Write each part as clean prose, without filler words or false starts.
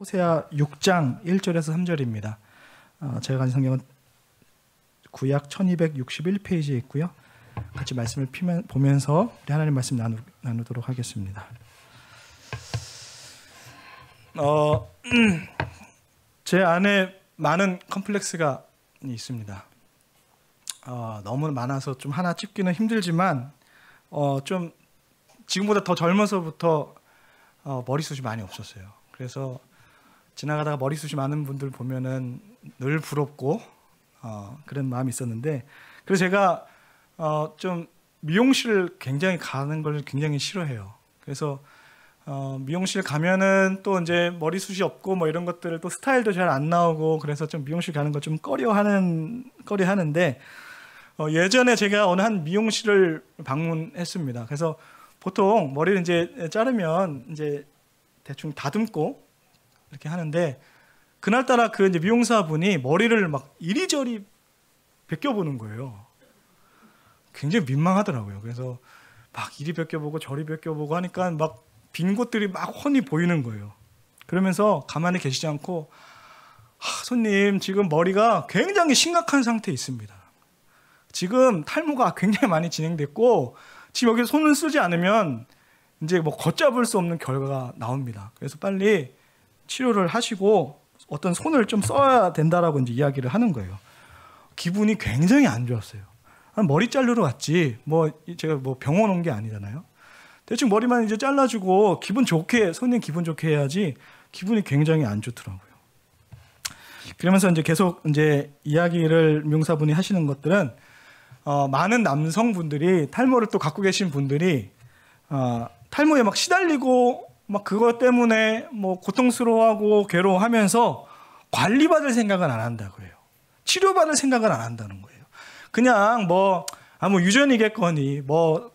호세아 6장 1절에서 3절입니다. 제가 가진 성경은 구약 1261페이지에 있고요. 같이 말씀을 보면서 우리 하나님 말씀 나누도록 하겠습니다. 제 안에 많은 컴플렉스가 있습니다. 너무 많아서 좀 하나 찝기는 힘들지만 좀 지금보다 더 젊어서부터 머리숱이 많이 없었어요. 그래서 지나가다가 머리숱이 많은 분들 보면은 늘 부럽고 그런 마음이 있었는데, 그래서 제가 좀 미용실을 굉장히 가는 걸 굉장히 싫어해요. 그래서 미용실 가면은 또 이제 머리숱이 없고 뭐 이런 것들을 또 스타일도 잘 안 나오고, 그래서 좀 미용실 가는 거 좀 꺼려하는데 예전에 제가 어느 한 미용실을 방문했습니다. 그래서 보통 머리를 이제 자르면 이제 대충 다듬고 이렇게 하는데, 그날따라 그 이제 미용사분이 머리를 막 이리저리 벗겨보는 거예요. 굉장히 민망하더라고요. 그래서 막 이리 벗겨보고 저리 벗겨보고 하니까 막 빈 곳들이 막 훤히 보이는 거예요. 그러면서 가만히 계시지 않고, 손님 지금 머리가 굉장히 심각한 상태에 있습니다. 지금 탈모가 굉장히 많이 진행됐고, 지금 여기 손을 쓰지 않으면 이제 뭐 걷잡을 수 없는 결과가 나옵니다. 그래서 빨리 치료를 하시고 어떤 손을 좀 써야 된다라고 이제 이야기를 하는 거예요. 기분이 굉장히 안 좋았어요. 머리 자르러 왔지, 뭐 제가 뭐 병원 온 게 아니잖아요. 대충 머리만 이제 잘라주고 기분 좋게, 손님 기분 좋게 해야지, 기분이 굉장히 안 좋더라고요. 그러면서 이제 계속 이제 이야기를 미용사분이 하시는 것들은 많은 남성분들이, 탈모를 또 갖고 계신 분들이 탈모에 막 시달리고 막 그것 때문에 뭐 고통스러워하고 괴로워하면서 관리받을 생각은 안 한다고 해요. 치료받을 생각은 안 한다는 거예요. 그냥 뭐 유전이겠거니, 뭐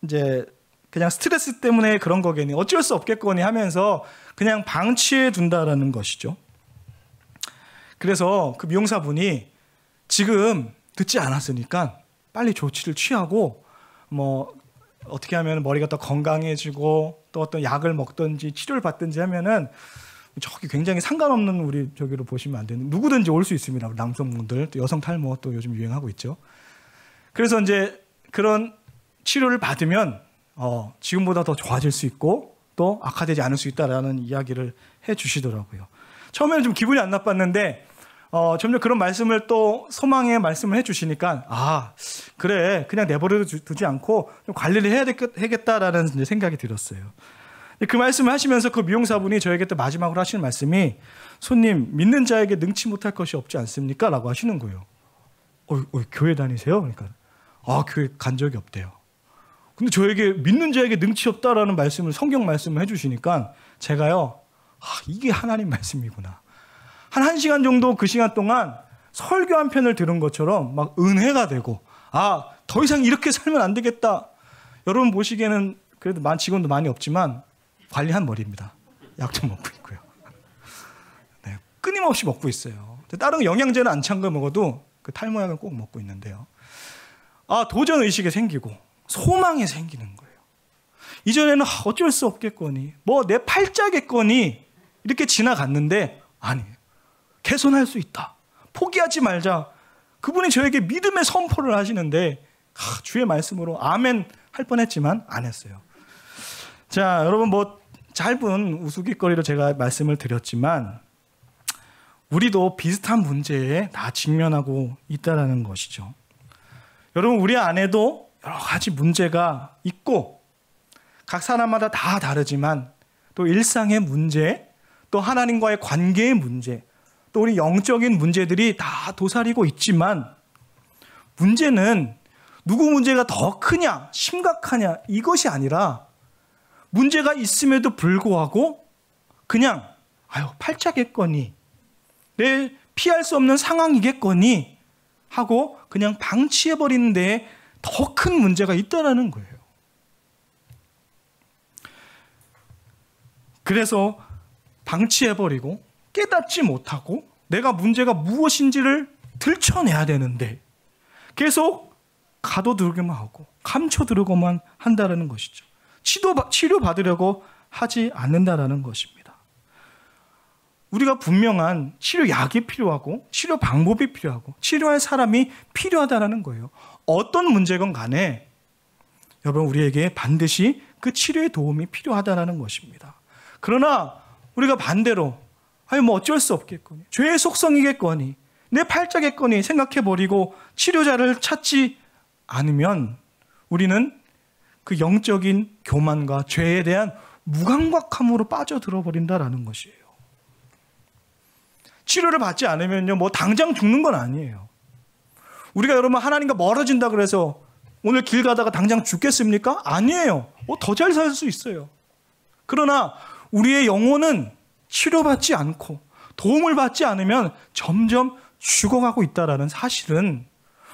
이제 그냥 스트레스 때문에 그런 거겠니, 어쩔 수 없겠거니 하면서 그냥 방치해 둔다라는 것이죠. 그래서 그 미용사분이 지금 듣지 않았으니까 빨리 조치를 취하고 뭐 어떻게 하면 머리가 더 건강해지고 또 어떤 약을 먹든지 치료를 받든지 하면은 저기 굉장히 상관없는, 우리 저기로 보시면 안 되는, 누구든지 올 수 있습니다. 남성분들, 또 여성 탈모 또 요즘 유행하고 있죠. 그래서 이제 그런 치료를 받으면 지금보다 더 좋아질 수 있고 또 악화되지 않을 수 있다라는 이야기를 해 주시더라고요. 처음에는 좀 기분이 안 나빴는데 점점 그런 말씀을, 또 소망의 말씀을 해 주시니까 그래, 그냥 내버려 두지 않고 좀 관리를 해야 되겠다라는 이제 생각이 들었어요. 그 말씀을 하시면서 그 미용사분이 저에게 또 마지막으로 하시는 말씀이, 손님, 믿는 자에게 능치 못할 것이 없지 않습니까? 라고 하시는 거예요. 교회 다니세요? 그러니까 교회 간 적이 없대요. 근데 저에게 믿는 자에게 능치 없다라는 말씀을, 성경 말씀을 해주시니까 제가요, 이게 하나님 말씀이구나. 한 1시간 정도 그 시간 동안 설교 한 편을 들은 것처럼 막 은혜가 되고, 더 이상 이렇게 살면 안 되겠다. 여러분 보시기에는 그래도 직원도 많이 없지만 관리한 머리입니다. 약 좀 먹고 있고요. 네, 끊임없이 먹고 있어요. 다른 영양제는 안 찬 거 먹어도 그 탈모약은 꼭 먹고 있는데요. 도전 의식이 생기고 소망이 생기는 거예요. 이전에는 어쩔 수 없겠거니, 뭐 내 팔자겠거니 이렇게 지나갔는데, 아니, 개선할 수 있다, 포기하지 말자. 그분이 저에게 믿음의 선포를 하시는데 주의 말씀으로 아멘 할 뻔했지만 안 했어요. 자, 여러분, 뭐 짧은 우스갯거리로 제가 말씀을 드렸지만 우리도 비슷한 문제에 다 직면하고 있다는 것이죠. 여러분, 우리 안에도 여러 가지 문제가 있고 각 사람마다 다 다르지만 또 일상의 문제, 또 하나님과의 관계의 문제, 또 우리 영적인 문제들이 다 도사리고 있지만, 문제는 누구 문제가 더 크냐, 심각하냐, 이것이 아니라 문제가 있음에도 불구하고 그냥 팔자겠거니, 내일 피할 수 없는 상황이겠거니 하고 그냥 방치해버리는 데에 더 큰 문제가 있다는 거예요. 그래서 방치해버리고 깨닫지 못하고 내가 문제가 무엇인지를 들춰내야 되는데 계속 가둬두기만 하고 감춰두려고만 한다는 것이죠. 치료받으려고 하지 않는다는 것입니다. 우리가 분명한 치료약이 필요하고 치료 방법이 필요하고 치료할 사람이 필요하다는 거예요. 어떤 문제건 간에 여러분 우리에게 반드시 그 치료의 도움이 필요하다는 것입니다. 그러나 우리가 반대로 뭐 어쩔 수 없겠거니, 죄의 속성이겠거니, 내 팔자겠거니 생각해버리고 치료자를 찾지 않으면 우리는 그 영적인 교만과 죄에 대한 무감각함으로 빠져들어 버린다라는 것이에요. 치료를 받지 않으면요, 뭐 당장 죽는 건 아니에요. 우리가 여러분 하나님과 멀어진다 그래서 오늘 길 가다가 당장 죽겠습니까? 아니에요. 더 잘 살 수 있어요. 그러나 우리의 영혼은 치료받지 않고 도움을 받지 않으면 점점 죽어가고 있다는 사실은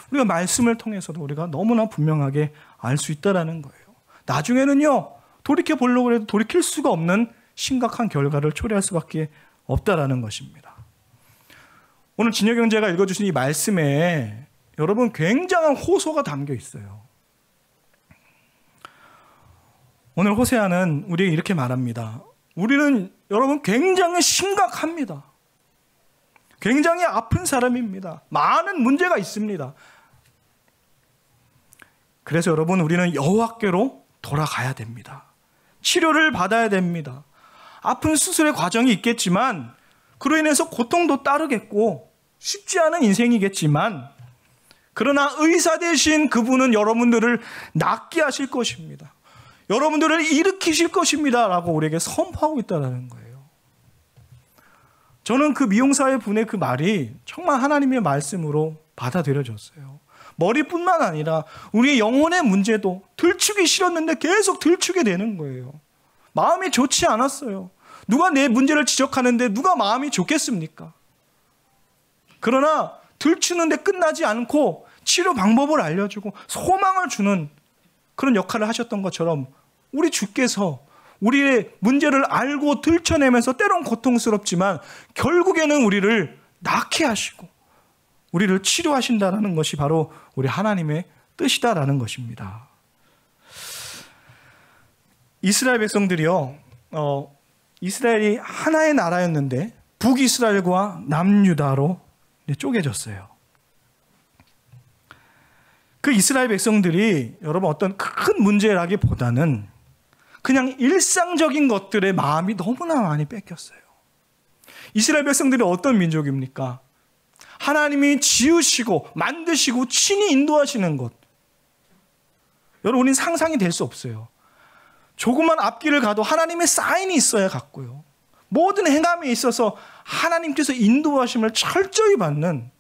우리가 말씀을 통해서도 우리가 너무나 분명하게 알 수 있다는 거예요. 나중에는요, 돌이켜 보려고 해도 돌이킬 수가 없는 심각한 결과를 초래할 수밖에 없다는 것입니다. 오늘 진혁 형제가 읽어주신 이 말씀에 여러분 굉장한 호소가 담겨 있어요. 오늘 호세아는 우리에게 이렇게 말합니다. 우리는 여러분 굉장히 심각합니다. 굉장히 아픈 사람입니다. 많은 문제가 있습니다. 그래서 여러분 우리는 여호와께로 돌아가야 됩니다. 치료를 받아야 됩니다. 아픈 수술의 과정이 있겠지만 그로 인해서 고통도 따르겠고 쉽지 않은 인생이겠지만 그러나 의사 되신 그분은 여러분들을 낫게 하실 것입니다. 여러분들을 일으키실 것입니다 라고 우리에게 선포하고 있다는 거예요. 저는 그 미용사의 분의 그 말이 정말 하나님의 말씀으로 받아들여졌어요. 머리뿐만 아니라 우리의 영혼의 문제도 들추기 싫었는데 계속 들추게 되는 거예요. 마음이 좋지 않았어요. 누가 내 문제를 지적하는데 누가 마음이 좋겠습니까? 그러나 들추는데 끝나지 않고 치료 방법을 알려주고 소망을 주는 그런 역할을 하셨던 것처럼 우리 주께서 우리의 문제를 알고 들춰내면서 때론 고통스럽지만 결국에는 우리를 낫게 하시고 우리를 치료하신다는 것이 바로 우리 하나님의 뜻이다라는 것입니다. 이스라엘 백성들이요, 이스라엘이 하나의 나라였는데 북이스라엘과 남유다로 쪼개졌어요. 그 이스라엘 백성들이 여러분 어떤 큰 문제라기보다는 그냥 일상적인 것들에 마음이 너무나 많이 뺏겼어요. 이스라엘 백성들이 어떤 민족입니까? 하나님이 지으시고 만드시고 친히 인도하시는 것. 여러분 우리는 상상이 될 수 없어요. 조그만 앞길을 가도 하나님의 사인이 있어야 갔고요. 모든 행함에 있어서 하나님께서 인도하심을 철저히 받는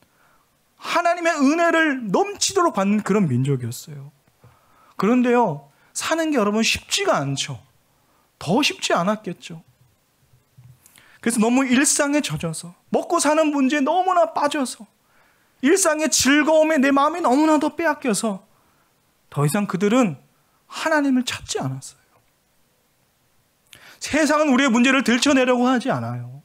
하나님의 은혜를 넘치도록 받는 그런 민족이었어요. 그런데요, 사는 게 여러분 쉽지가 않죠. 더 쉽지 않았겠죠. 그래서 너무 일상에 젖어서 먹고 사는 문제에 너무나 빠져서 일상의 즐거움에 내 마음이 너무나도 빼앗겨서 더 이상 그들은 하나님을 찾지 않았어요. 세상은 우리의 문제를 들춰내려고 하지 않아요.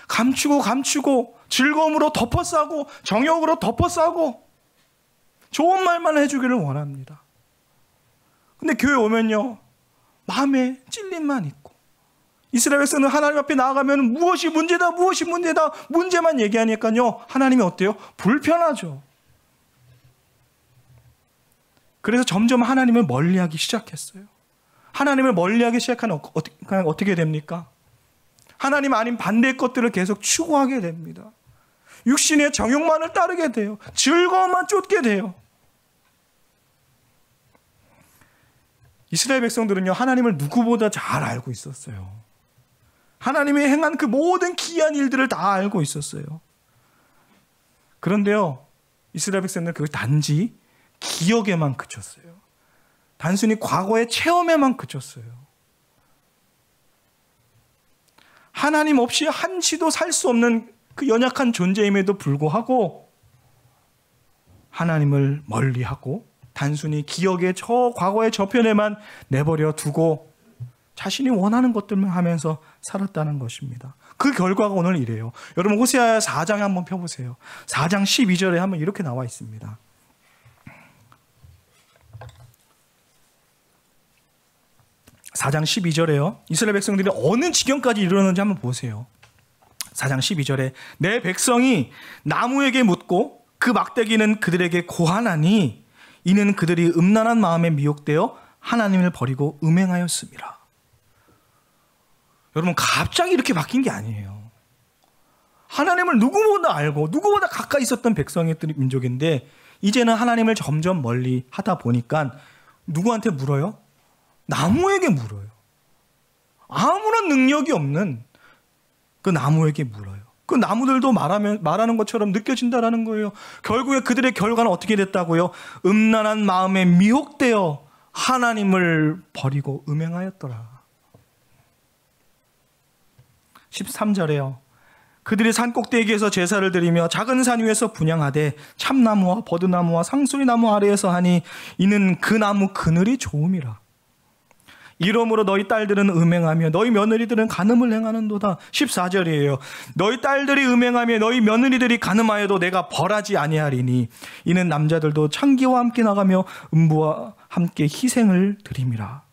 감추고 즐거움으로 덮어싸고 정욕으로 덮어싸고 좋은 말만 해주기를 원합니다. 근데 교회 오면요, 마음에 찔림만 있고 이스라엘에서는 하나님 앞에 나아가면 무엇이 문제다 문제만 얘기하니까요, 하나님이 어때요? 불편하죠. 그래서 점점 하나님을 멀리하기 시작했어요. 하나님을 멀리하기 시작하면 어떻게 됩니까? 하나님 아닌 반대의 것들을 계속 추구하게 됩니다. 육신의 정욕만을 따르게 돼요. 즐거움만 쫓게 돼요. 이스라엘 백성들은요, 하나님을 누구보다 잘 알고 있었어요. 하나님이 행한 그 모든 기이한 일들을 다 알고 있었어요. 그런데요, 이스라엘 백성들은 그걸 단지 기억에만 그쳤어요. 단순히 과거의 체험에만 그쳤어요. 하나님 없이 한치도 살 수 없는 그 연약한 존재임에도 불구하고 하나님을 멀리하고 단순히 기억의 저 과거의 저편에만 내버려 두고 자신이 원하는 것들만 하면서 살았다는 것입니다. 그 결과가 오늘 이래요. 여러분 호세아 4장에 한번 펴보세요. 4장 12절에 한번 이렇게 나와 있습니다. 4장 12절에요. 이스라엘 백성들이 어느 지경까지 이르렀는지 한번 보세요. 4장 12절에 내 백성이 나무에게 묻고 그 막대기는 그들에게 고하나니 이는 그들이 음란한 마음에 미혹되어 하나님을 버리고 음행하였습니다. 여러분, 갑자기 이렇게 바뀐 게 아니에요. 하나님을 누구보다 알고 누구보다 가까이 있었던 백성이었던 민족인데 이제는 하나님을 점점 멀리 하다 보니까 누구한테 물어요? 나무에게 물어요. 아무런 능력이 없는 그 나무에게 물어요. 그 나무들도 말하는 것처럼 느껴진다라는 거예요. 결국에 그들의 결과는 어떻게 됐다고요? 음란한 마음에 미혹되어 하나님을 버리고 음행하였더라. 13절에요. 그들이 산 꼭대기에서 제사를 드리며 작은 산 위에서 분향하되 참나무와 버드나무와 상수리나무 아래에서 하니 이는 그 나무 그늘이 좋음이라. 이러므로 너희 딸들은 음행하며 너희 며느리들은 간음을 행하는도다. 14절이에요. 너희 딸들이 음행하며 너희 며느리들이 간음하여도 내가 벌하지 아니하리니 이는 남자들도 창기와 함께 나가며 음부와 함께 희생을 드림이라.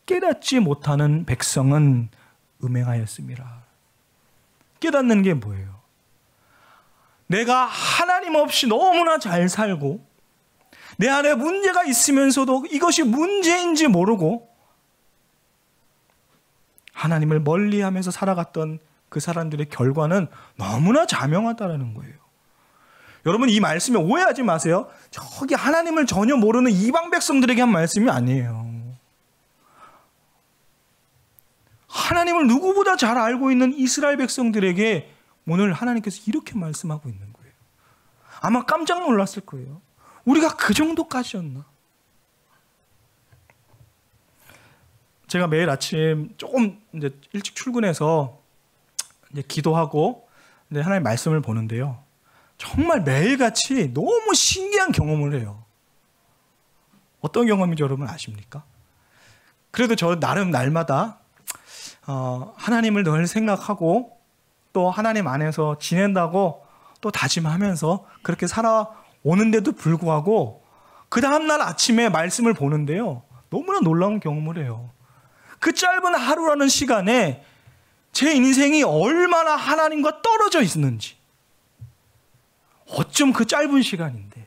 깨닫지 못하는 백성은 음행하였습니다. 깨닫는 게 뭐예요? 내가 하나님 없이 너무나 잘 살고 내 안에 문제가 있으면서도 이것이 문제인지 모르고 하나님을 멀리하면서 살아갔던 그 사람들의 결과는 너무나 자명하다라는 거예요. 여러분, 이 말씀에 오해하지 마세요. 저기 하나님을 전혀 모르는 이방 백성들에게 한 말씀이 아니에요. 하나님을 누구보다 잘 알고 있는 이스라엘 백성들에게 오늘 하나님께서 이렇게 말씀하고 있는 거예요. 아마 깜짝 놀랐을 거예요. 우리가 그 정도까지였나? 제가 매일 아침 조금 이제 일찍 출근해서 이제 기도하고 이제 하나님의 말씀을 보는데요. 정말 매일같이 너무 신기한 경험을 해요. 어떤 경험인지 여러분 아십니까? 그래도 저 나름 날마다 하나님을 늘 생각하고 또 하나님 안에서 지낸다고 또 다짐하면서 그렇게 살아오는데도 불구하고 그 다음날 아침에 말씀을 보는데요. 너무나 놀라운 경험을 해요. 그 짧은 하루라는 시간에 제 인생이 얼마나 하나님과 떨어져 있는지, 어쩜 그 짧은 시간인데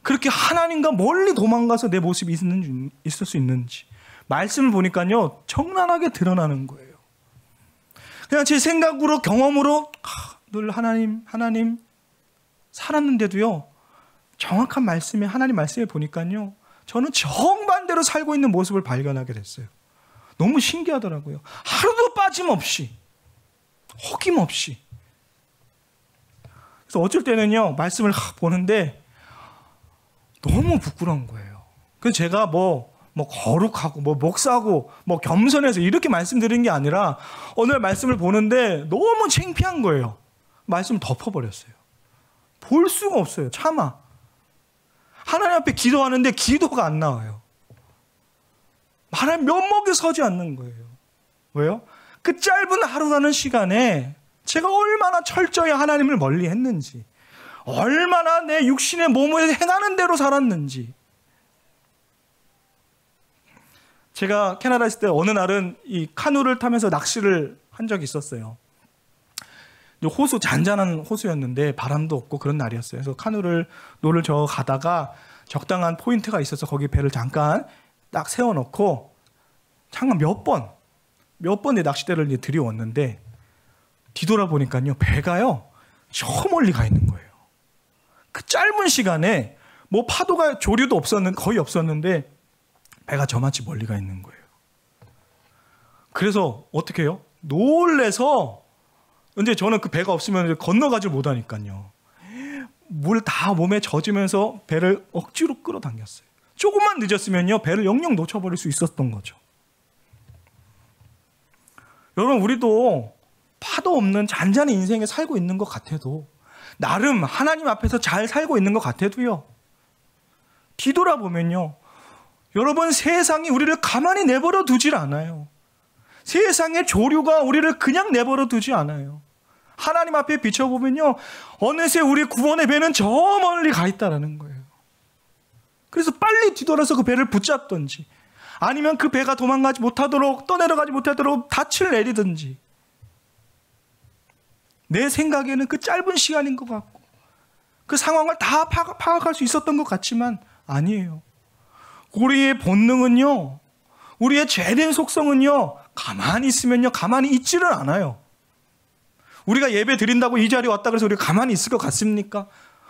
그렇게 하나님과 멀리 도망가서 내 모습이 있을 수 있는지 말씀을 보니까요 적나라하게 드러나는 거예요. 그냥 제 생각으로 경험으로 늘 하나님 살았는데도요 정확한 말씀에 하나님 말씀에 보니까요 저는 정반대로 살고 있는 모습을 발견하게 됐어요. 너무 신기하더라고요. 하루도 빠짐없이 어김없이. 그래서 어쩔 때는요 말씀을 보는데 너무 부끄러운 거예요. 그래서 제가 뭐 거룩하고 목사고 겸손해서 이렇게 말씀드린 게 아니라 오늘 말씀을 보는데 너무 창피한 거예요. 말씀을 덮어버렸어요. 볼 수가 없어요. 차마. 하나님 앞에 기도하는데 기도가 안 나와요. 하나님 면목에 서지 않는 거예요. 왜요? 그 짧은 하루라는 시간에 제가 얼마나 철저히 하나님을 멀리 했는지, 얼마나 내 육신의 몸을 행하는 대로 살았는지. 제가 캐나다에 있을 때 어느 날은 이 카누를 타면서 낚시를 한 적이 있었어요. 호수, 잔잔한 호수였는데 바람도 없고 그런 날이었어요. 그래서 노를 저어 가다가 적당한 포인트가 있어서 거기 배를 잠깐 딱 세워놓고 잠깐 몇 번 내 낚싯대를 이제 들여왔는데 뒤돌아보니까요 배가요 저 멀리 가 있는 거예요. 그 짧은 시간에 파도가 조류도 거의 없었는데 배가 저만치 멀리 가 있는 거예요. 그래서 어떻게 해요? 놀래서 근데 저는 그 배가 없으면 건너가지 못하니까요. 물 다 몸에 젖으면서 배를 억지로 끌어당겼어요. 조금만 늦었으면요 배를 영영 놓쳐버릴 수 있었던 거죠. 여러분, 우리도 파도 없는 잔잔한 인생에 살고 있는 것 같아도, 나름 하나님 앞에서 잘 살고 있는 것 같아도요, 뒤돌아보면요 여러분, 세상이 우리를 가만히 내버려 두질 않아요. 세상의 조류가 우리를 그냥 내버려 두지 않아요. 하나님 앞에 비춰보면요 어느새 우리 구원의 배는 저 멀리 가 있다라는 거예요. 그래서 빨리 뒤돌아서 그 배를 붙잡든지 아니면 그 배가 도망가지 못하도록, 떠내려가지 못하도록 닻을 내리든지 내 생각에는 그 짧은 시간인 것 같고 그 상황을 다 파악할 수 있었던 것 같지만 아니에요. 우리의 본능은요, 우리의 죄된 속성은요, 가만히 있으면요, 가만히 있지를 않아요. 우리가 예배 드린다고 이 자리에 왔다 그래서 우리가 가만히 있을 것 같습니까?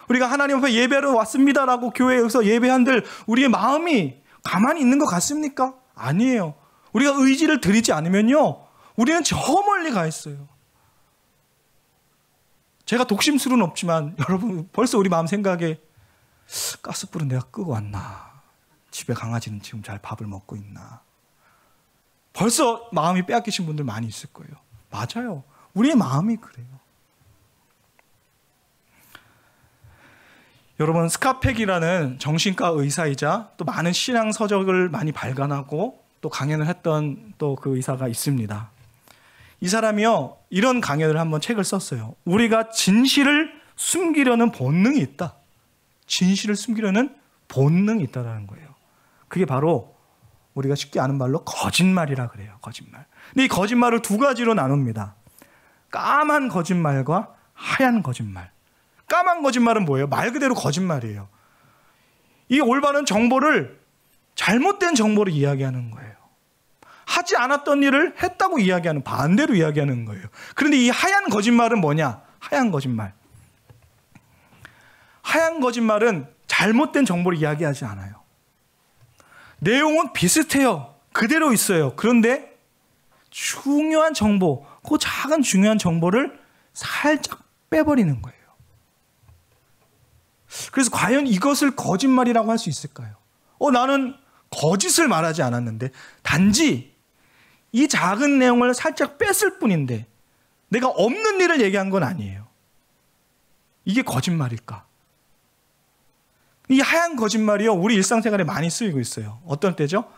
우리가 하나님 앞에 예배로 왔습니다라고 교회에서 예배한들 우리의 마음이 가만히 있는 것 같습니까? 아니에요. 우리가 의지를 들이지 않으면요, 우리는 저 멀리 가 있어요. 제가 독심술은 없지만 여러분 벌써 우리 마음 생각에 가스불은 내가 끄고 왔나? 집에 강아지는 지금 잘 밥을 먹고 있나? 벌써 마음이 빼앗기신 분들 많이 있을 거예요. 맞아요. 우리의 마음이 그래요. 여러분, 스카펙이라는 정신과 의사이자 또 많은 신앙 서적을 많이 발간하고 또 강연을 했던 또 그 의사가 있습니다. 이 사람이요, 이런 강연을 한번 책을 썼어요. 우리가 진실을 숨기려는 본능이 있다. 진실을 숨기려는 본능이 있다는 거예요. 그게 바로 우리가 쉽게 아는 말로 거짓말이라 그래요. 거짓말. 근데 이 거짓말을 두 가지로 나눕니다. 까만 거짓말과 하얀 거짓말. 까만 거짓말은 뭐예요? 말 그대로 거짓말이에요. 이 올바른 정보를 잘못된 정보로 이야기하는 거예요. 하지 않았던 일을 했다고 이야기하는, 반대로 이야기하는 거예요. 그런데 이 하얀 거짓말은 뭐냐? 하얀 거짓말. 하얀 거짓말은 잘못된 정보를 이야기하지 않아요. 내용은 비슷해요. 그대로 있어요. 그런데 중요한 정보, 그 작은 중요한 정보를 살짝 빼버리는 거예요. 그래서 과연 이것을 거짓말이라고 할 수 있을까요? 나는 거짓을 말하지 않았는데 단지 이 작은 내용을 살짝 뺐을 뿐인데 내가 없는 일을 얘기한 건 아니에요. 이게 거짓말일까? 이 하얀 거짓말이요, 우리 일상생활에 많이 쓰이고 있어요. 어떤 때죠?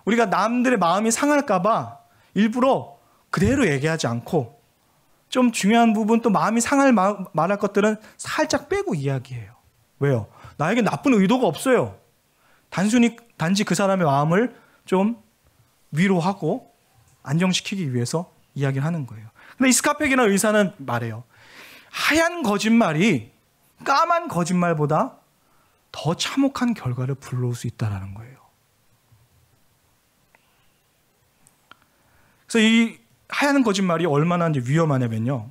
우리가 남들의 마음이 상할까 봐 일부러 그대로 얘기하지 않고 좀 중요한 부분, 또 마음이 상할 말할 것들은 살짝 빼고 이야기해요. 왜요? 나에게 나쁜 의도가 없어요. 단지 그 사람의 마음을 좀 위로하고 안정시키기 위해서 이야기를 하는 거예요. 근데 이 스카펙이라는 의사는 말해요. 하얀 거짓말이 까만 거짓말보다 더 참혹한 결과를 불러올 수 있다는 거예요. 그래서 이 하얀 거짓말이 얼마나 이제 위험하냐면요.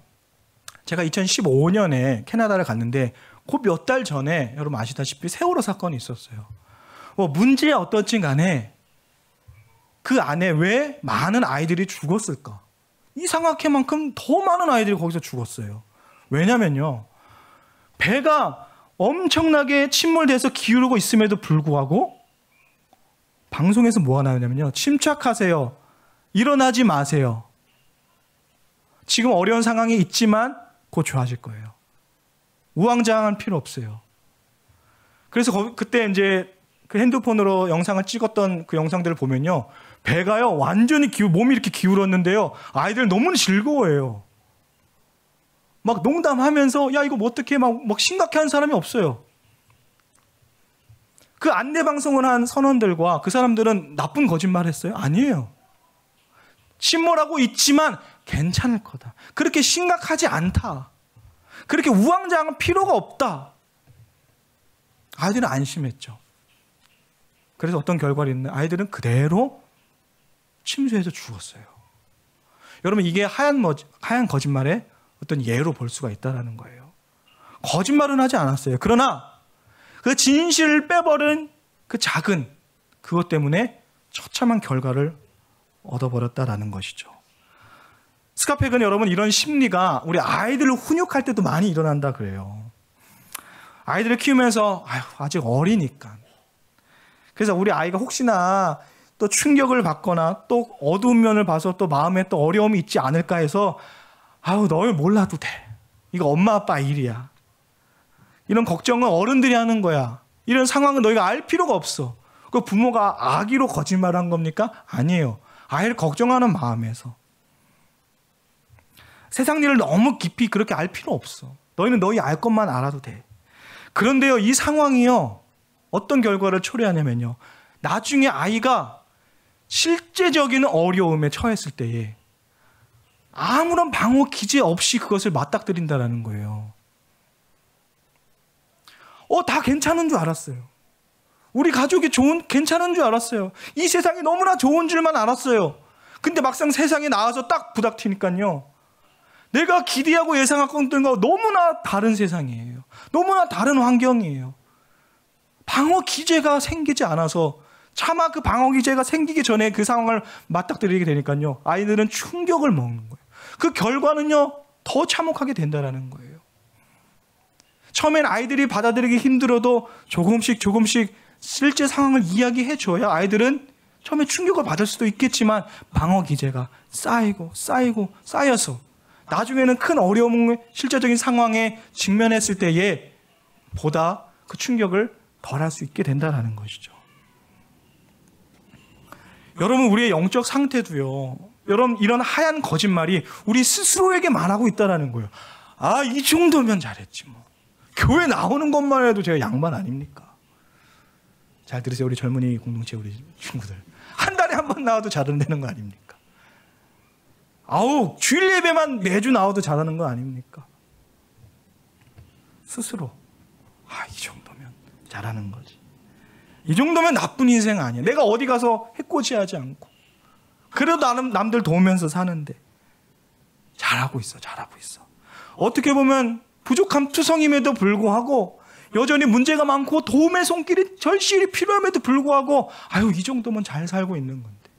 제가 2015년에 캐나다를 갔는데 그 몇 달 전에 여러분 아시다시피 세월호 사건이 있었어요. 문제야 어떻든 간에 그 안에 왜 많은 아이들이 죽었을까? 이상하게만큼 더 많은 아이들이 거기서 죽었어요. 왜냐면요, 배가 엄청나게 침몰돼서 기울고 있음에도 불구하고 방송에서 뭐가 나오냐면요, 침착하세요. 일어나지 마세요. 지금 어려운 상황에 있지만 곧 좋아질 거예요. 우왕좌왕할 필요 없어요. 그래서 그때 이제 그 핸드폰으로 영상을 찍었던 그 영상들을 보면요, 배가요 완전히 몸이 이렇게 기울었는데요, 아이들 너무 즐거워해요. 막 농담하면서 야 이거 뭐 어떻게 막 심각해하는 사람이 없어요. 그 안내 방송을 한 선원들과 그 사람들은 나쁜 거짓말 했어요? 아니에요. 침몰하고 있지만 괜찮을 거다. 그렇게 심각하지 않다. 그렇게 우왕좌왕할 필요가 없다. 아이들은 안심했죠. 그래서 어떤 결과를 있는 아이들은 그대로 침수해서 죽었어요. 여러분, 이게 하얀 거짓말의 어떤 예로 볼 수가 있다는 거예요. 거짓말은 하지 않았어요. 그러나 그 진실을 빼버린 그 작은 그것 때문에 처참한 결과를 얻어버렸다라는 것이죠. 스카펙은 여러분 이런 심리가 우리 아이들을 훈육할 때도 많이 일어난다 그래요. 아이들을 키우면서 아직 어리니까. 그래서 우리 아이가 혹시나 또 충격을 받거나 또 어두운 면을 봐서 또 마음에 또 어려움이 있지 않을까 해서 너희 몰라도 돼. 이거 엄마 아빠 일이야. 이런 걱정은 어른들이 하는 거야. 이런 상황은 너희가 알 필요가 없어. 그 부모가 악의로 거짓말한 겁니까? 아니에요. 아이를 걱정하는 마음에서. 세상 일을 너무 깊이 그렇게 알 필요 없어. 너희는 너희 알 것만 알아도 돼. 그런데요, 이 상황이요, 어떤 결과를 초래하냐면요, 나중에 아이가 실제적인 어려움에 처했을 때에 아무런 방어 기제 없이 그것을 맞닥뜨린다라는 거예요. 다 괜찮은 줄 알았어요. 우리 가족이 괜찮은 줄 알았어요. 이 세상이 너무나 좋은 줄만 알았어요. 근데 막상 세상에 나와서 딱 부닥치니까요, 내가 기대하고 예상하고 있던 거 너무나 다른 세상이에요. 너무나 다른 환경이에요. 방어 기제가 생기지 않아서, 차마 그 방어 기제가 생기기 전에 그 상황을 맞닥뜨리게 되니까요, 아이들은 충격을 먹는 거예요. 그 결과는요, 더 참혹하게 된다라는 거예요. 처음엔 아이들이 받아들이기 힘들어도 조금씩 실제 상황을 이야기해 줘야 아이들은 처음에 충격을 받을 수도 있겠지만 방어 기제가 쌓여서 나중에는 큰 어려움, 실제적인 상황에 직면했을 때에 보다 그 충격을 덜할 수 있게 된다는 것이죠. 여러분, 우리의 영적 상태도요, 여러분, 이런 하얀 거짓말이 우리 스스로에게 말하고 있다는 거예요. 이 정도면 잘했지 뭐. 교회 나오는 것만 해도 제가 양반 아닙니까? 잘 들으세요, 우리 젊은이 공동체 우리 친구들. 한 달에 한 번 나와도 잘한다는 거 아닙니까? 주일 예배만 매주 나와도 잘하는 거 아닙니까? 스스로 이 정도면 잘하는 거지. 이 정도면 나쁜 인생 아니야. 내가 어디 가서 해코지하지 않고 그래도 남들 도우면서 사는데 잘하고 있어. 어떻게 보면 부족함 투성임에도 불구하고 여전히 문제가 많고 도움의 손길이 절실히 필요함에도 불구하고 이 정도면 잘 살고 있는 건데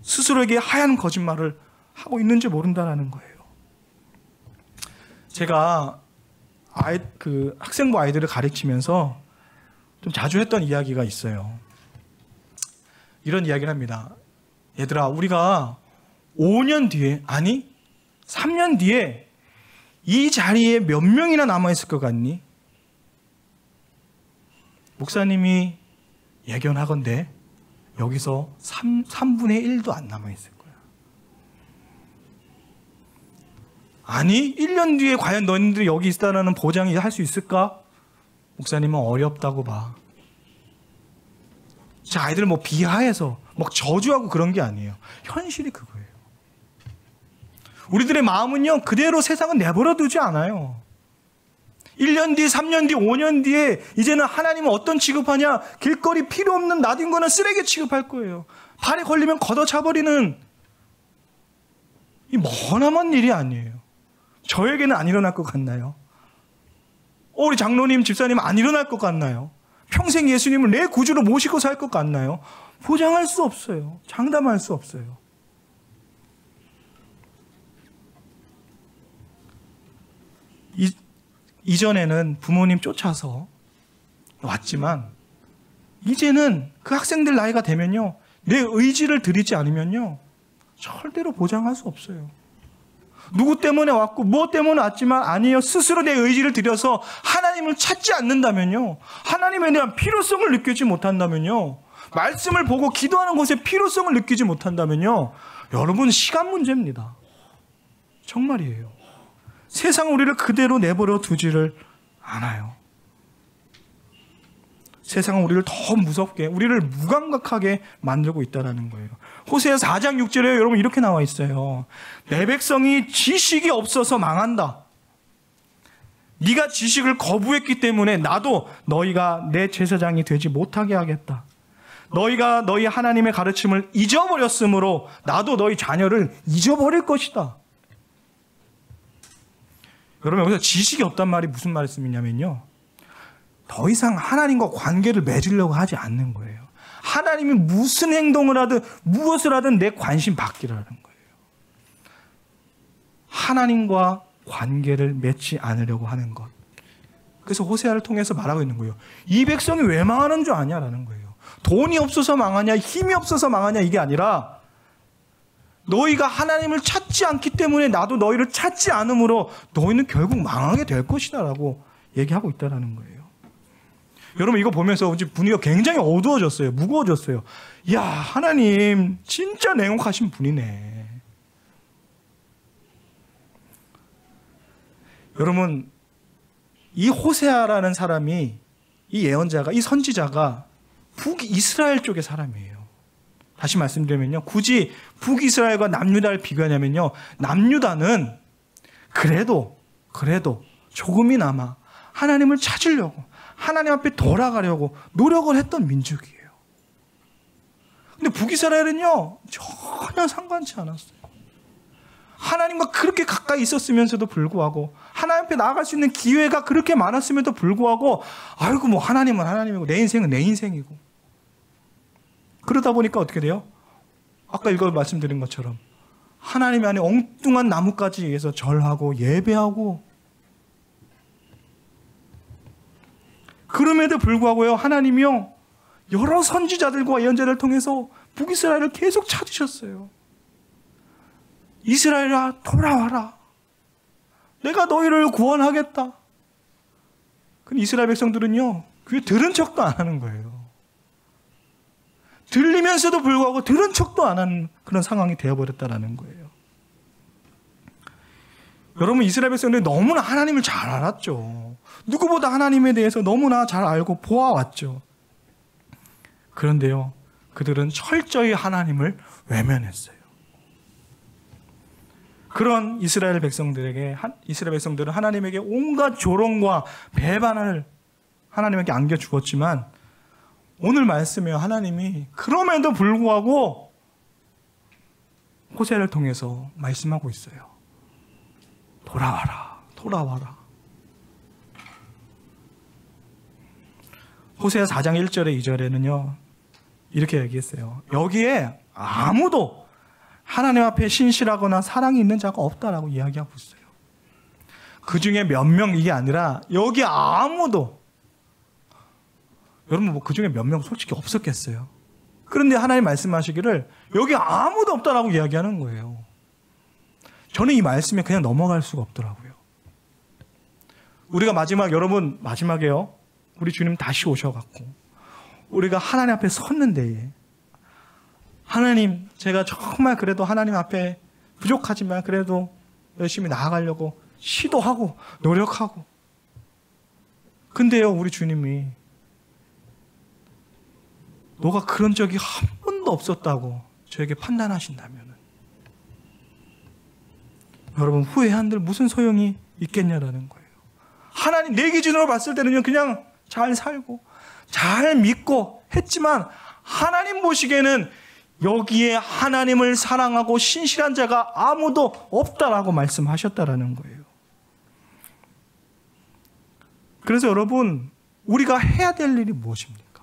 스스로에게 하얀 거짓말을 하고 있는지 모른다는 거예요. 제가 학생부 아이들을 가르치면서 좀 자주 했던 이야기가 있어요. 이런 이야기를 합니다. 얘들아, 우리가 5년 뒤에, 3년 뒤에 이 자리에 몇 명이나 남아있을 것 같니? 목사님이 예견하건대 여기서 3분의 1도 안 남아있을 거야. 1년 뒤에 과연 너희들이 여기 있다는 보장이 할 수 있을까? 목사님은 어렵다고 봐. 자, 아이들 비하해서 저주하고 그런 게 아니에요. 현실이 그거예요. 우리들의 마음은요, 그대로 세상은 내버려 두지 않아요. 1년 뒤, 3년 뒤, 5년 뒤에 이제는 하나님은 어떤 취급하냐? 길거리 필요 없는 나딘 거는 쓰레기 취급할 거예요. 발에 걸리면 걷어차버리는, 이 머나먼 일이 아니에요. 저에게는 안 일어날 것 같나요? 우리 장로님, 집사님 안 일어날 것 같나요? 평생 예수님을 내 구주로 모시고 살 것 같나요? 보장할 수 없어요. 장담할 수 없어요. 이전에는 부모님 쫓아서 왔지만 이제는 그 학생들 나이가 되면요, 내 의지를 들이지 않으면요 절대로 보장할 수 없어요. 누구 때문에 왔고 무엇 때문에 왔지만 아니에요. 스스로 내 의지를 들여서 하나님을 찾지 않는다면요, 하나님에 대한 필요성을 느끼지 못한다면요, 말씀을 보고 기도하는 것에 필요성을 느끼지 못한다면요, 여러분 시간 문제입니다. 정말이에요. 세상은 우리를 그대로 내버려 두지를 않아요. 세상은 우리를 더 무섭게, 우리를 무감각하게 만들고 있다는 거예요. 호세아 4장 6절에 여러분 이렇게 나와 있어요. 내 백성이 지식이 없어서 망한다. 네가 지식을 거부했기 때문에 나도 너희가 내 제사장이 되지 못하게 하겠다. 너희가 너희 하나님의 가르침을 잊어버렸으므로 나도 너희 자녀를 잊어버릴 것이다. 여러분, 여기서 지식이 없단 말이 무슨 말씀이냐면요, 더 이상 하나님과 관계를 맺으려고 하지 않는 거예요. 하나님이 무슨 행동을 하든 무엇을 하든 내 관심 받기라는 거예요. 하나님과 관계를 맺지 않으려고 하는 것. 그래서 호세아를 통해서 말하고 있는 거예요. 이 백성이 왜 망하는 줄 아냐라는 거예요. 돈이 없어서 망하냐, 힘이 없어서 망하냐, 이게 아니라 너희가 하나님을 찾지 않기 때문에 나도 너희를 찾지 않으므로 너희는 결국 망하게 될 것이다 라고 얘기하고 있다는 거예요. 여러분, 이거 보면서 이제 분위기가 굉장히 어두워졌어요. 무거워졌어요. 이야, 하나님 진짜 냉혹하신 분이네. 여러분, 이 호세아라는 사람이, 이 예언자가, 이 선지자가 북이스라엘 쪽의 사람이에요. 다시 말씀드리면요, 굳이 북이스라엘과 남유다를 비교하냐면요, 남유다는 그래도 조금이나마 하나님을 찾으려고, 하나님 앞에 돌아가려고 노력을 했던 민족이에요. 근데 북이스라엘은요, 전혀 상관치 않았어요. 하나님과 그렇게 가까이 있었으면서도 불구하고, 하나님 앞에 나아갈 수 있는 기회가 그렇게 많았음에도 불구하고, 아이고 뭐 하나님은 하나님이고 내 인생은 내 인생이고, 그러다 보니까 어떻게 돼요? 아까 이거 말씀드린 것처럼 하나님 안에 엉뚱한 나뭇가지에 의해서 절하고 예배하고, 그럼에도 불구하고요, 하나님이요, 여러 선지자들과 예언자를 통해서 북이스라엘을 계속 찾으셨어요. 이스라엘아, 돌아와라. 내가 너희를 구원하겠다. 근데 이스라엘 백성들은요, 그게 들은 척도 안 하는 거예요. 들리면서도 불구하고 들은 척도 안 하는 그런 상황이 되어버렸다는 거예요. 여러분, 이스라엘 백성들이 너무나 하나님을 잘 알았죠. 누구보다 하나님에 대해서 너무나 잘 알고 보아왔죠. 그런데요, 그들은 철저히 하나님을 외면했어요. 그런 이스라엘 백성들은 하나님에게 온갖 조롱과 배반을 하나님에게 안겨주었지만, 오늘 말씀에 하나님이 그럼에도 불구하고 호세아를 통해서 말씀하고 있어요. 돌아와라, 돌아와라. 호세아 4장 1절에 2절에는요, 이렇게 얘기했어요. 여기에 아무도 하나님 앞에 신실하거나 사랑이 있는 자가 없다라고 이야기하고 있어요. 그 중에 몇 명, 이게 아니라 여기 아무도, 여러분 뭐 그 중에 몇 명 솔직히 없었겠어요. 그런데 하나님 말씀하시기를 여기 아무도 없다라고 이야기하는 거예요. 저는 이 말씀에 그냥 넘어갈 수가 없더라고요. 우리가 여러분 마지막에요, 우리 주님 다시 오셔갖고 우리가 하나님 앞에 섰는데, 하나님, 제가 정말 그래도 하나님 앞에 부족하지만 그래도 열심히 나아가려고 시도하고 노력하고, 근데요, 우리 주님이 너가 그런 적이 한 번도 없었다고 저에게 판단하신다면, 여러분 후회한들 무슨 소용이 있겠냐라는 거예요. 하나님, 내 기준으로 봤을 때는요, 그냥 잘 살고 잘 믿고 했지만, 하나님 보시기에는 여기에 하나님을 사랑하고 신실한 자가 아무도 없다라고 말씀하셨다라는 거예요. 그래서 여러분, 우리가 해야 될 일이 무엇입니까?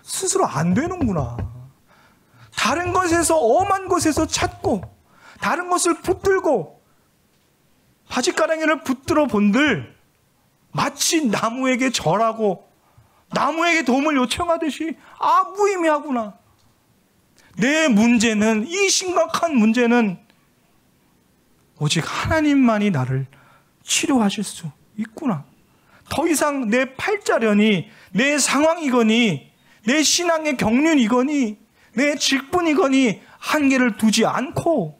스스로 안 되는구나. 다른 것에서, 엄한 것에서 찾고, 다른 것을 붙들고, 바짓가랑이를 붙들어 본들 마치 나무에게 절하고 나무에게 도움을 요청하듯이 무의미하구나. 내 문제는, 이 심각한 문제는 오직 하나님만이 나를 치료하실 수 있구나. 더 이상 내 팔자련이, 내 상황이거니, 내 신앙의 경륜이거니, 내 직분이거니 한계를 두지 않고,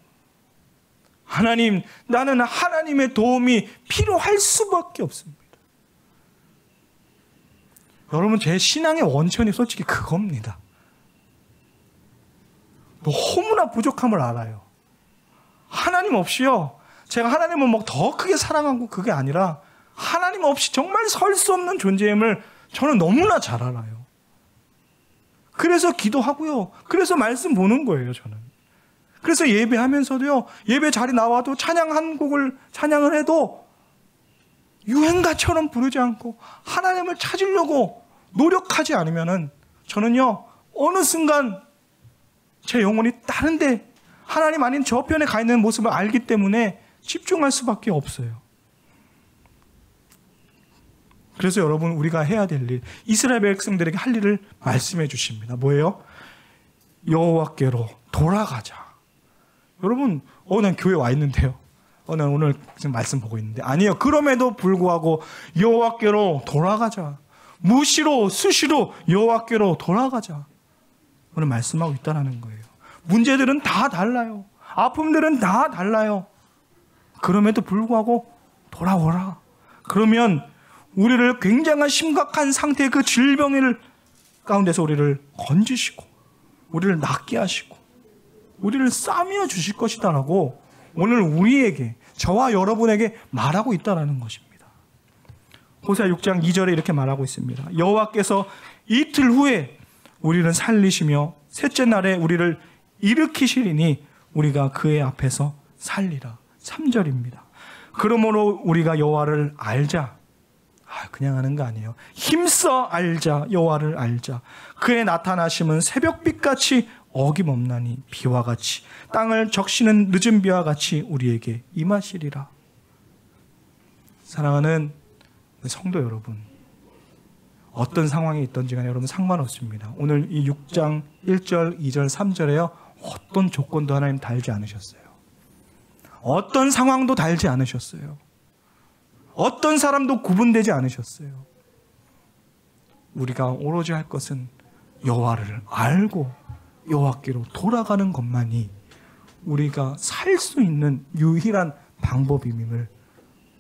하나님, 나는 하나님의 도움이 필요할 수밖에 없습니다. 여러분, 제 신앙의 원천이 솔직히 그겁니다. 너무나 부족함을 알아요. 하나님 없이요, 제가 하나님을 더 크게 사랑하고 그게 아니라, 하나님 없이 정말 설 수 없는 존재임을 저는 너무나 잘 알아요. 그래서 기도하고요, 그래서 말씀 보는 거예요, 저는. 그래서 예배하면서도요, 예배 자리 나와도 찬양 한 곡을 찬양을 해도 유행가처럼 부르지 않고 하나님을 찾으려고 노력하지 않으면은, 저는요, 어느 순간 제 영혼이 다른데, 하나님 아닌 저편에 가 있는 모습을 알기 때문에 집중할 수밖에 없어요. 그래서 여러분, 우리가 해야 될 일, 이스라엘 백성들에게 할 일을 말씀해 주십니다. 뭐예요? 여호와께로 돌아가자. 여러분, 난 교회 와 있는데요, 난 오늘 지금 말씀 보고 있는데, 아니요, 그럼에도 불구하고 여호와께로 돌아가자. 무시로 수시로 여호와께로 돌아가자. 오늘 말씀하고 있다는 거예요. 문제들은 다 달라요. 아픔들은 다 달라요. 그럼에도 불구하고 돌아오라. 그러면 우리를 굉장한 심각한 상태의 그 질병 가운데서 우리를 건지시고, 우리를 낫게 하시고 우리를 싸매어 주실 것이다라고 오늘 우리에게, 저와 여러분에게 말하고 있다라는 것입니다. 호세아 6장 2절에 이렇게 말하고 있습니다. 여호와께서 이틀 후에 우리를 살리시며 셋째 날에 우리를 일으키시리니 우리가 그의 앞에서 살리라. 3절입니다. 그러므로 우리가 여호와를 알자. 그냥 하는 거 아니에요. 힘써 알자. 여호와를 알자. 그의 나타나심은 새벽빛같이 어김없나니 비와 같이 땅을 적시는 늦은 비와 같이 우리에게 임하시리라. 사랑하는 성도 여러분, 어떤 상황에 있든지 간에 여러분 상관없습니다. 오늘 이 6장 1절, 2절, 3절에요. 어떤 조건도 하나님 달지 않으셨어요. 어떤 상황도 달지 않으셨어요. 어떤 사람도 구분되지 않으셨어요. 우리가 오로지 할 것은 여호와를 알고 여호와께로 돌아가는 것만이 우리가 살 수 있는 유일한 방법임을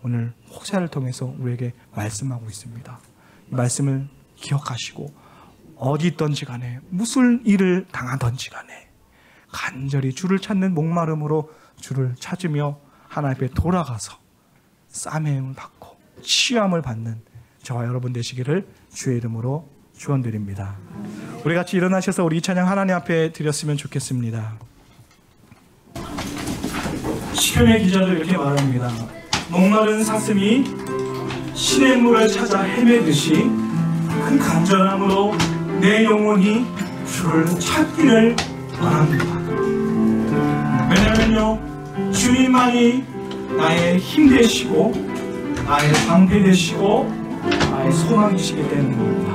오늘 호세아를 통해서 우리에게 말씀하고 있습니다. 이 말씀을 기억하시고 어디 있든지 간에 무슨 일을 당하든지 간에 간절히 주를 찾는 목마름으로 주를 찾으며 하나님 앞에 돌아가서 싸매임을 받고 치유함을 받는 저와 여러분 되시기를 주의 이름으로 축원드립니다. 우리 같이 일어나셔서 우리 이 찬양 하나님 앞에 드렸으면 좋겠습니다. 시편의 기자도 이렇게 말합니다. 목마른 사슴이 신의 물을 찾아 헤매듯이 큰 간절함으로 내 영혼이 주를 찾기를 원합니다. 왜냐면요, 주님만이 나의 힘 되시고 나의 방패 되시고 나의 소망이시기 때문입니다.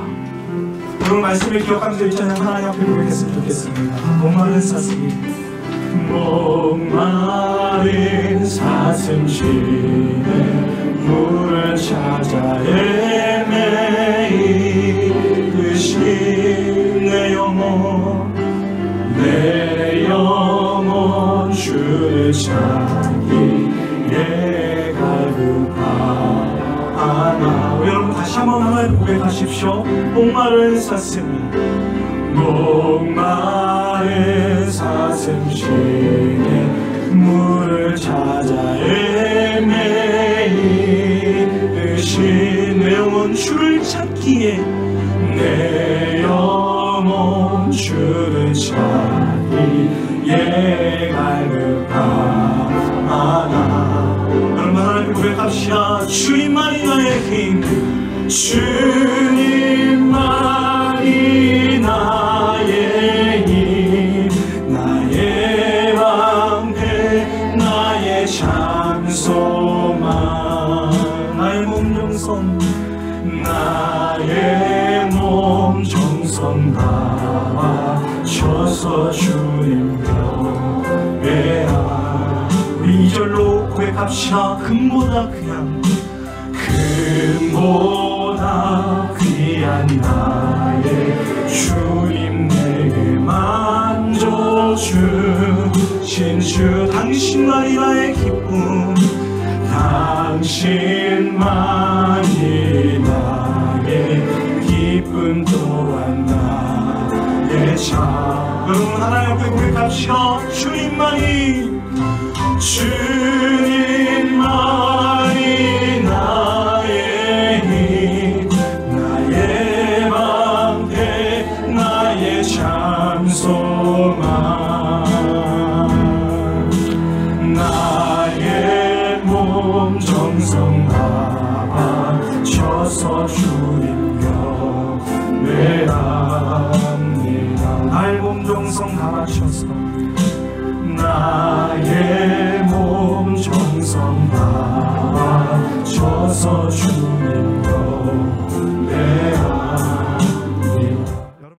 오늘 말씀을 기억하면서 이 찬양 하나님 앞에 고백했으면 좋겠습니다. 목마른 사슴이 목마른 사슴 쉬는 물을 찾아 헤매이듯이 내 영혼 주를 찾기에 갈급하나. 여러분 다시 한번 하나님 고백하십시오. 목마른 사슴 쉬네 물을 찾아 헤매이듯이 내 영혼 주를 찾기에 내 영혼 주를 찾기에 갈급하나. 여러분 하나님 고백합시다. 주님만이 나의 힘, 주님만이 나의 힘, 나의 방패, 나의 장소만, 나의 몸 정성 다하셔서 주님 벽에라. 우리 2절로 고백합시다. 금보다 귀한 나의 주님 내게 만져주신 주, 당신만이 나의 기쁨, 당신만이 나의 기쁨 또한 나의 자. 여러분 하나님 앞에 고백합시다. 주님만이 나의 힘, 나의 방패, 나의 장소만, 나의 몸 정성 다하셔서 주님 벽에 합니다. 나의 몸 정성 다하셔서